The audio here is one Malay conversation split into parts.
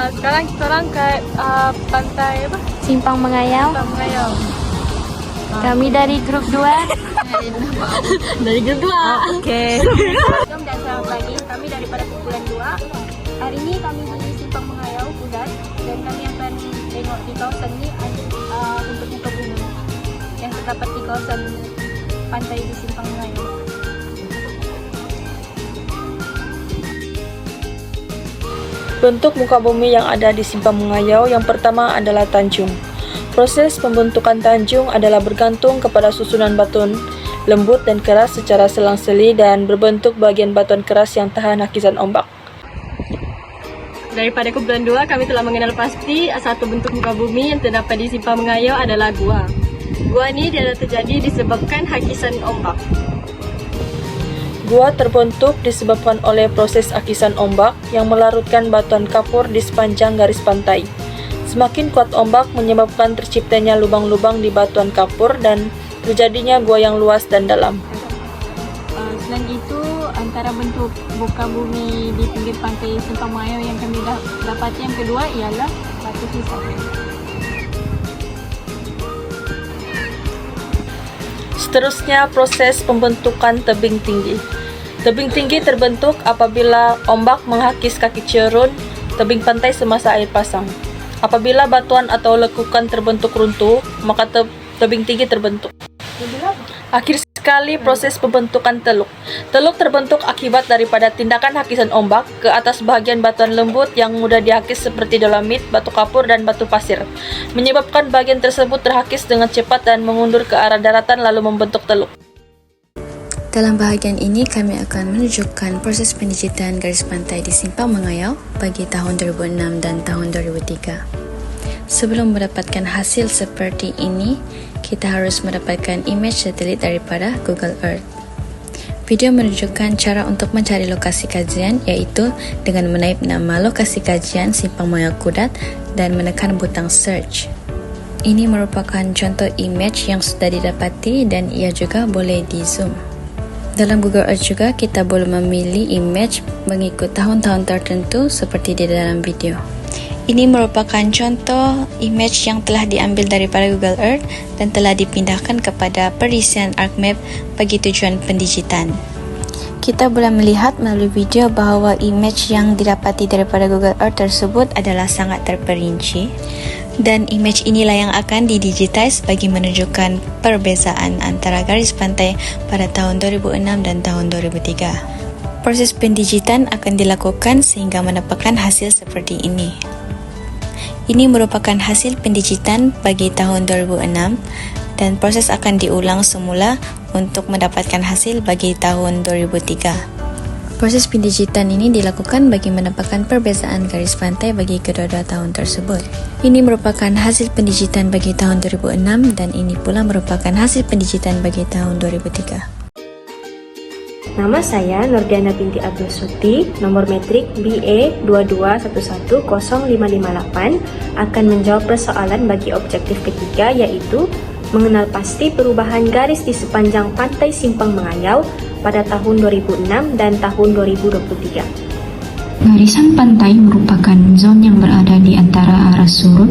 Sekarang kita orang ke pantai apa? Simpang Mengayau. Simpang Mengayau. Kami dari grup 2. Dari grup 2. Oke. Dan selamat pagi, kami daripada kumpulan 2. Hari ini kami di Simpang Mengayau, Kudat, dan kami akan tengok di kawasan ini untuk muka bumi yang terdapat di kawasan pantai di Simpang Mengayau. Bentuk muka bumi yang ada di Simpang Mengayau yang pertama adalah tanjung. Proses pembentukan tanjung adalah bergantung kepada susunan batuan lembut dan keras secara selang-seli dan berbentuk bagian batuan keras yang tahan hakisan ombak. Daripada kumpulan 2, kami telah mengenal pasti satu bentuk muka bumi yang terdapat di Simpang Mengayau adalah gua. Gua ini terjadi disebabkan hakisan ombak. Gua terbentuk disebabkan oleh proses hakisan ombak yang melarutkan batuan kapur di sepanjang garis pantai. Semakin kuat ombak menyebabkan terciptanya lubang-lubang di batuan kapur dan terjadinya gua yang luas dan dalam. Selain itu, antara bentuk muka bumi di pinggir pantai Simpang Mengayau yang kami dapati yang kedua ialah batu kisar. Seterusnya, proses pembentukan tebing tinggi. Tebing tinggi terbentuk apabila ombak menghakis kaki cerun tebing pantai semasa air pasang. Apabila batuan atau lekukan terbentuk runtuh, maka tebing tinggi terbentuk. Akhir sekali, proses pembentukan teluk. Teluk terbentuk akibat daripada tindakan hakisan ombak ke atas bagian batuan lembut yang mudah dihakis seperti dolomit, batu kapur, dan batu pasir, menyebabkan bagian tersebut terhakis dengan cepat dan mengundur ke arah daratan lalu membentuk teluk. Dalam bahagian ini kami akan menunjukkan proses pendijitan garis pantai di Simpang Mengayau bagi tahun 2006 dan tahun 2003. Sebelum mendapatkan hasil seperti ini, kita harus mendapatkan image satelit daripada Google Earth. Video menunjukkan cara untuk mencari lokasi kajian, yaitu dengan menaip nama lokasi kajian Simpang Mengayau Kudat dan menekan butang search. Ini merupakan contoh image yang sudah didapati dan ia juga boleh di zoom. Dalam Google Earth juga kita boleh memilih image mengikut tahun-tahun tertentu seperti di dalam video. Ini merupakan contoh image yang telah diambil daripada Google Earth dan telah dipindahkan kepada perisian ArcMap bagi tujuan pendijitan. Kita boleh melihat melalui video bahawa image yang didapati daripada Google Earth tersebut adalah sangat terperinci. Dan image inilah yang akan didigitize bagi menunjukkan perbezaan antara garis pantai pada tahun 2006 dan tahun 2003. Proses pendijitan akan dilakukan sehingga mendapatkan hasil seperti ini. Ini merupakan hasil pendijitan bagi tahun 2006 dan proses akan diulang semula untuk mendapatkan hasil bagi tahun 2003. Proses pendijitan ini dilakukan bagi mendapatkan perbezaan garis pantai bagi kedua-dua tahun tersebut. Ini merupakan hasil pendijitan bagi tahun 2006 dan ini pula merupakan hasil pendijitan bagi tahun 2003. Nama saya Nurdiana binti Abdul Suti, nomor metrik BA 2211058, akan menjawab persoalan bagi objektif ketiga, yaitu mengenal pasti perubahan garis di sepanjang pantai Simpang Mengayau pada tahun 2006 dan tahun 2023. Garisan pantai merupakan zon yang berada di antara aras surut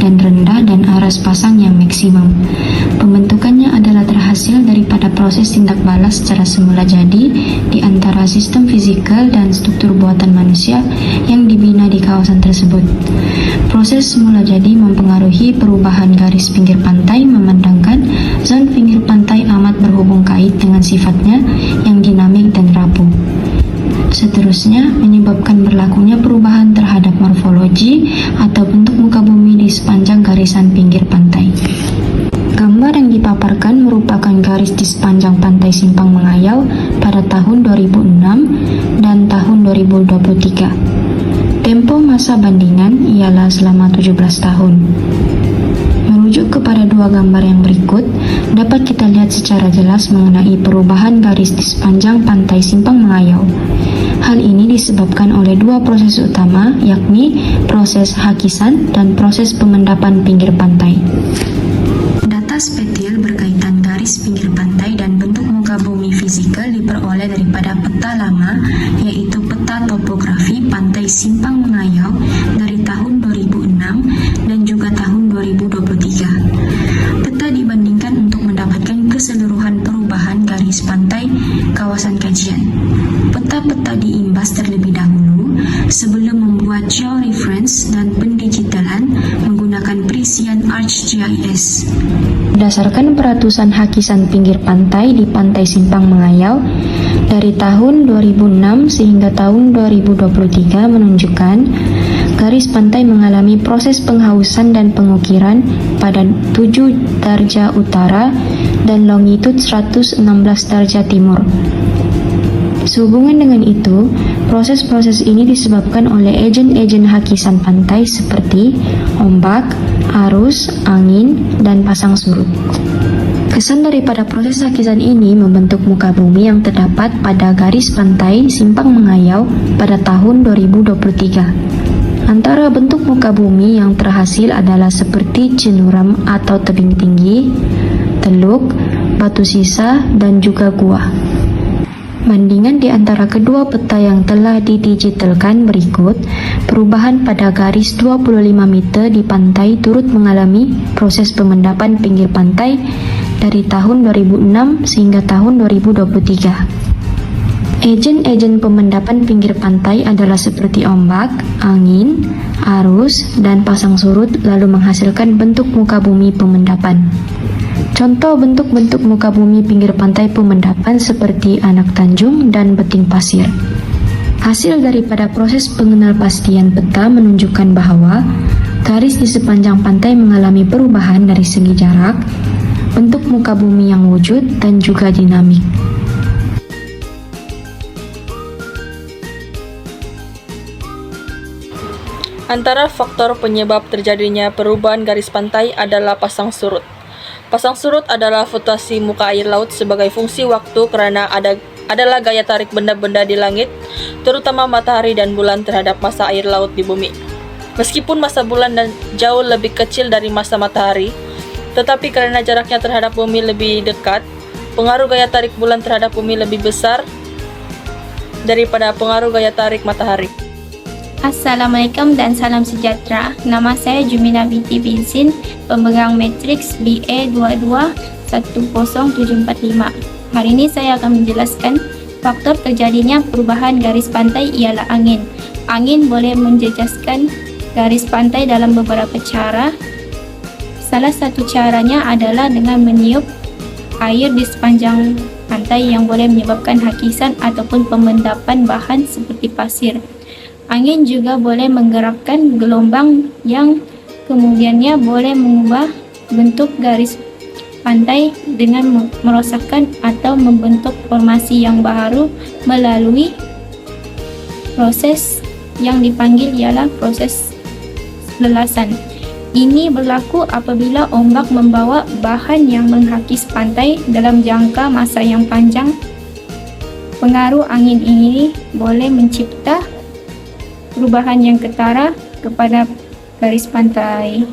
dan rendah dan aras pasang yang maksimum. Pembentukannya adalah terhasil daripada proses tindak balas secara semula jadi di antara sistem fisikal dan struktur buatan manusia yang dibina di kawasan tersebut. Proses semula jadi mempengaruhi perubahan garis pinggir pantai, memandangkan zon pinggir pantai amat berhubung kait dengan sifatnya yang dinamik dan rapuh. Seterusnya, menyebabkan berlakunya perubahan terhadap morfologi atau bentuk muka bumi di sepanjang garisan pinggir pantai. Gambar yang dipaparkan merupakan garis di sepanjang pantai Simpang Mengayau pada tahun 2006 dan tahun 2023. Tempo masa bandingan ialah selama 17 tahun. Merujuk kepada dua gambar yang berikut, dapat kita lihat secara jelas mengenai perubahan garis di sepanjang pantai Simpang Mengayau. Hal ini disebabkan oleh dua proses utama, yakni proses hakisan dan proses pemendapan pinggir pantai. Data spatial berkaitan garis pinggir pantai dan bentuk muka bumi fisikal diperoleh daripada peta lama, yaitu peta topografi pantai Simpang Mengayau dari tahun dan juga tahun 2023. Peta dibandingkan untuk mendapatkan keseluruhan perubahan garis pantai kawasan kajian. Peta-peta diimbas terlebih dahulu sebelum membuat georeference dan pendigitalan menggunakan perisian ArcGIS. Berdasarkan peratusan hakisan pinggir pantai di Pantai Simpang Mengayau dari tahun 2006 sehingga tahun 2023 menunjukkan garis pantai mengalami proses penghausan dan pengukiran pada 7 darjah utara dan longitud 116 darjah timur. Sehubungan dengan itu, proses-proses ini disebabkan oleh agen-agen hakisan pantai seperti ombak, arus, angin, dan pasang surut. Kesan daripada proses hakisan ini membentuk muka bumi yang terdapat pada garis pantai Simpang Mengayau pada tahun 2023. Antara bentuk muka bumi yang terhasil adalah seperti jenuram atau tebing tinggi, teluk, batu sisa, dan juga gua. Bandingan di antara kedua peta yang telah didigitalkan berikut, perubahan pada garis 25 meter di pantai turut mengalami proses pemendapan pinggir pantai dari tahun 2006 sehingga tahun 2023. Agen-agen pemendapan pinggir pantai adalah seperti ombak, angin, arus, dan pasang surut lalu menghasilkan bentuk muka bumi pemendapan. Contoh bentuk-bentuk muka bumi pinggir pantai pemendapan seperti anak tanjung dan beting pasir. Hasil daripada proses pengenalpastian peta menunjukkan bahwa garis di sepanjang pantai mengalami perubahan dari segi jarak, bentuk muka bumi yang wujud, dan juga dinamik. Antara faktor penyebab terjadinya perubahan garis pantai adalah pasang surut. Pasang surut adalah fluktuasi muka air laut sebagai fungsi waktu karena adalah gaya tarik benda-benda di langit, terutama matahari dan bulan terhadap massa air laut di bumi. Meskipun massa bulan jauh lebih kecil dari massa matahari, tetapi karena jaraknya terhadap bumi lebih dekat, pengaruh gaya tarik bulan terhadap bumi lebih besar daripada pengaruh gaya tarik matahari. Assalamualaikum dan salam sejahtera. Nama saya Jumina binti Binsin, pemegang matriks BA 221075. Hari ini saya akan menjelaskan faktor terjadinya perubahan garis pantai ialah angin. Angin boleh menjejaskan garis pantai dalam beberapa cara. Salah satu caranya adalah dengan meniup air di sepanjang pantai yang boleh menyebabkan hakisan ataupun pemendapan bahan seperti pasir. Angin juga boleh menggerakkan gelombang yang kemudiannya boleh mengubah bentuk garis pantai dengan merosakkan atau membentuk formasi yang baru melalui proses yang dipanggil ialah proses lelasan. Ini berlaku apabila ombak membawa bahan yang menghakis pantai dalam jangka masa yang panjang. Pengaruh angin ini boleh mencipta perubahan yang ketara kepada garis pantai.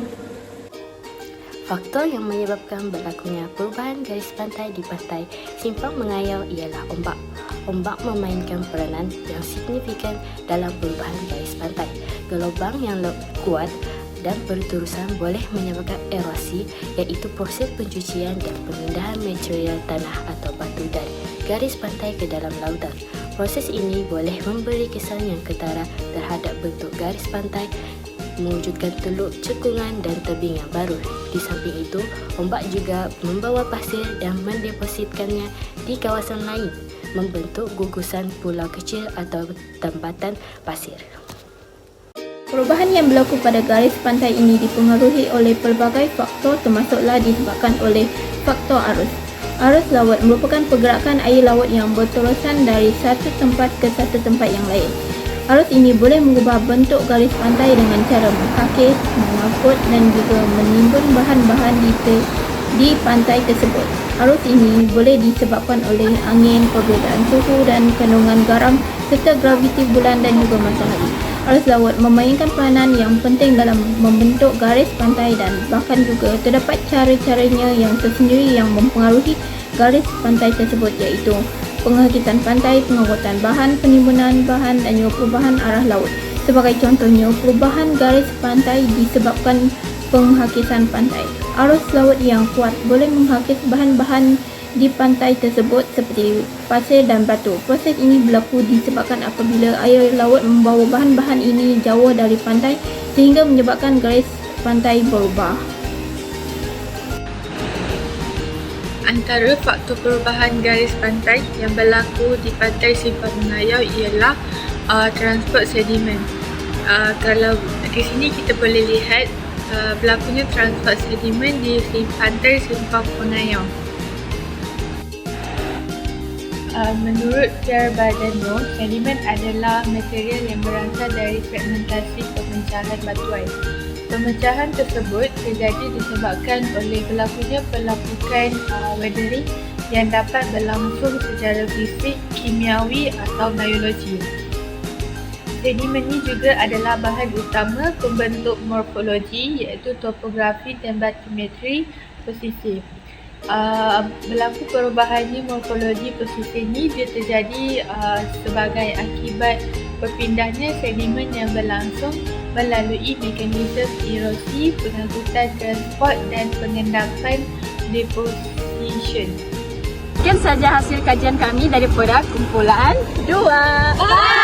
Faktor yang menyebabkan berlakunya perubahan garis pantai di Pantai Simpang Mengayau ialah ombak. Ombak memainkan peranan yang signifikan dalam perubahan garis pantai. Gelombang yang kuat dan berterusan boleh menyebabkan erosi, iaitu proses pencucian dan pemindahan material tanah atau batu dari garis pantai ke dalam lautan. Proses ini boleh memberi kesan yang ketara terhadap bentuk garis pantai, mewujudkan teluk, cekungan dan tebing yang baru. Di samping itu, ombak juga membawa pasir dan mendepositkannya di kawasan lain, membentuk gugusan pulau kecil atau tambatan pasir. Perubahan yang berlaku pada garis pantai ini dipengaruhi oleh pelbagai faktor, termasuklah disebabkan oleh faktor arus. Arus laut merupakan pergerakan air laut yang berterusan dari satu tempat ke satu tempat yang lain. Arus ini boleh mengubah bentuk garis pantai dengan cara menghakis, mengangkut dan juga menimbun bahan-bahan di pantai tersebut. Arus ini boleh disebabkan oleh angin, perbezaan suhu dan kandungan garam serta graviti bulan dan juga matahari. Arus laut memainkan peranan yang penting dalam membentuk garis pantai dan bahkan juga terdapat cara-caranya yang tersendiri yang mempengaruhi garis pantai tersebut, iaitu penghakisan pantai, pengangkutan bahan, penimbunan bahan dan juga perubahan arah laut. Sebagai contohnya, perubahan garis pantai disebabkan penghakisan pantai. Arus laut yang kuat boleh menghakis bahan-bahan di pantai tersebut seperti pasir dan batu. Proses ini berlaku disebabkan apabila air laut membawa bahan-bahan ini jauh dari pantai sehingga menyebabkan garis pantai berubah. Antara faktor perubahan garis pantai yang berlaku di pantai Simpang Mengayau ialah transport sedimen. Kalau di sini kita boleh lihat berlakunya transport sedimen di pantai Simpang Mengayau. Menurut Pierre Badano, sedimen adalah material yang berasal dari fragmentasi pemecahan batuan. Pemecahan tersebut terjadi disebabkan oleh berlakunya pelapukan weathering yang dapat berlangsung secara fisik, kimiawi atau biologi. Sedimen ini juga adalah bahan utama pembentuk morfologi iaitu topografi dan batimetri pesisir. Berlaku perubahannya morfologi pesisir ini dia terjadi sebagai akibat berpindahnya sedimen yang berlangsung melalui mekanisme erosi, pengangkutan transport dan pengendapan deposition. Sekian saja hasil kajian kami daripada kumpulan 2. Bye!